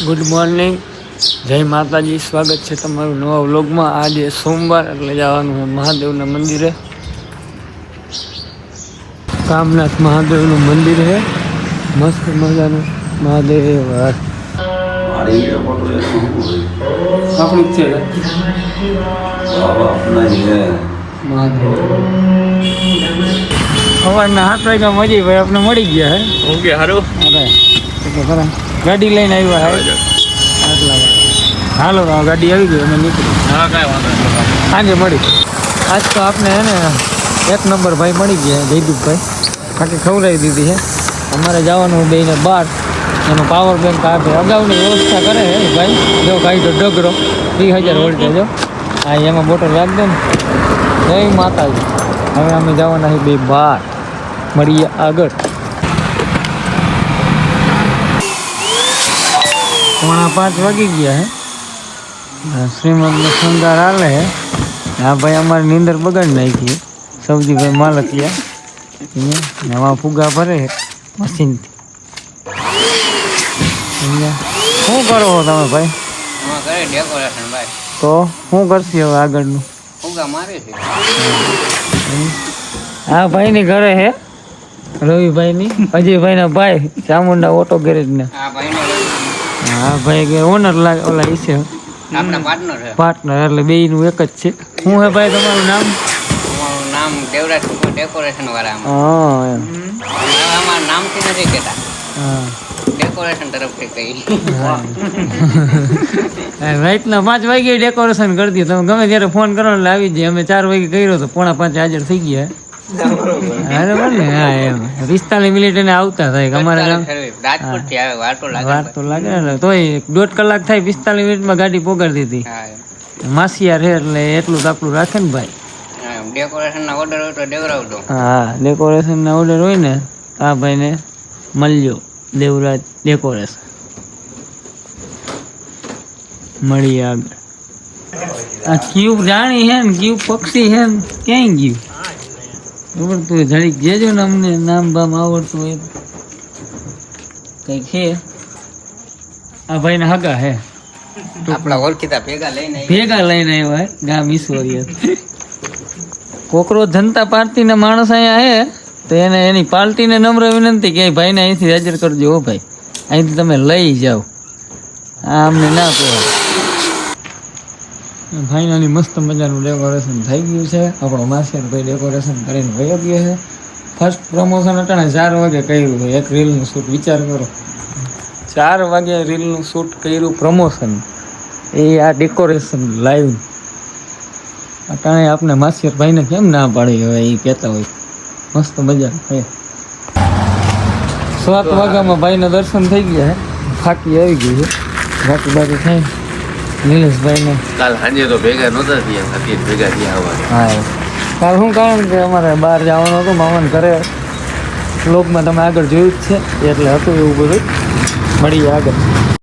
Good morning, જય માતાજી. સ્વાગત છે તમારું નવા વ્લોગમાં. આજે સોમવાર એટલે જવાનું છે મહાદેવના મંદિરે. કામનાથ મહાદેવનું મંદિર છે, મસ્ત મજાનું મહાદેવ સવારના 7 વાગ્યા મળી ભાઈ આપણે મળી ગયા હે. ઓકે સારું. અરે ખરા ગાડી લઈને આવ્યા હે આટલા. હાલો ગાડી આવી ગઈ, અમે નીકળી. હા કાંઈ વાંધો નહીં, સાંજે મળી. આજ તો આપણે હે ને 1 નંબર ભાઈ મળી ગયા, જયદીપભાઈ. બાકી ખવડાવી દીધી છે. અમારે જવાનું બેને 12. એનો પાવર બેંક આપે, અગાઉની વ્યવસ્થા કરે છે ભાઈ. જો ગાડી તો ડગરો 30,000 વોલ્ટેજ. જો હા એમાં બોટલ રાખી દે ને. જય માતાજી. હવે અમે જવાના છે 12. મળીએ આગળ. 4:45 વાગી ગયા હે. શ્રીમદનો શણગાર હાલે હે. હા ભાઈ અમારી નીંદર બગાડી નાખી. સૌજીભાઈ માલકિયા નવા ફુગા ભરે મશીનથી. શું કરો છો તમે ભાઈ? તો શું કરશે હવે આગળનું? હા ભાઈ ની ઘરે હે, રવિભાઈ ની, અજયભાઈ ના ભાઈ, ચામુંડા ઓટો ગેરેજ ને. હા ભાઈ કે ઓનર લાગે, ઓલા ઈસે પાર્ટનર, એટલે બે નું એક જ છે. શું હે ભાઈ તમારું નામ? નામ દેવરાજ ડેકોરેશન વાળા. હા અમારા નામથી નથી કહેતા, હા ડેકોરેશન તરફથી કહી. રાતના 5 વાગે ડેકોરેશન કરી દઈએ. તમે ગમે ત્યારે ફોન કરો એટલે આવી જાય. અમે 4 વાગે કર્યો તો 4:45 હાજર થઈ ગયા. બરાબર ને? હા એમ 45 મિનિટ એને આવતા થાય. અમારે રાજકોટ થી આવે, વાર તો લાગે ને. તોય 1.5 કલાક થાય, 45 મિનિટમાં ગાડી પોગાડી દીધી. માસિયાર છે એટલે એટલું તો આપણું રાખે ને ભાઈ. ડેકોરેશન ના ઓર્ડર હોય તો દેવરાવજો. હા ડેકોરેશન ના ઓર્ડર હોય ને આ ભાઈને મળ્યો, દેવરાજ ડેકોરેશન. મળી આગળ. આ ક્યુબ રાણી હે ને, ક્યુબ પક્ષી હે ને, ક્યાંય ગયું ખબર? તું જરીક જેજો ને, અમને નામ બામ આવડતું હોય કઈક છે. આ ભાઈ ને હગા હે, આપણા ઓળખીતા ભેગા લઈને આવ્યા હે ગામ ઈશ્વરીય. કોકરો જનતા પાર્ટી ના માણસ અહીંયા હે તો એને એની પાર્ટીને નમ્ર વિનંતી કે ભાઈને અહીંથી હાજર કરજો. હો ભાઈ, અહીંથી તમે લઈ જાઓ. આ અમને ના કહેવાય. ભાઈનાની મસ્ત મજાનું ડેકોરેશન થઈ ગયું છે. આપણો માસિયાર ભાઈ ડેકોરેશન કરીને વયો ગયો છે. ફર્સ્ટ પ્રમોશન અટાણે 4 વાગે કર્યું છે. એક રીલનું શૂટ, વિચાર કરો, 4 વાગે રીલનું શૂટ કર્યું, પ્રમોશન. એ આ ડેકોરેશન લાઈવ અટાણે આપણે માસિયાર ભાઈને કેમ ના પાડી હવે એ કહેતા હોય. મસ્ત મજા છે. 7 વાગ્યામાં ભાઈના દર્શન થઈ ગયા છે. ફાકી આવી ગઈ છે. બાકી થાય નિલેશભાઈને કાલ સાંજે તો ભેગા નહોતા થયા, અત્યારે ભેગા થયા આવવા. હા કાલ શું કારણ કે અમારે બહાર જવાનું હતું મામાને ઘરે. બ્લોગમાં તમે આગળ જોયું જ છે એટલે હતું એવું બધું. મળીએ આગળ.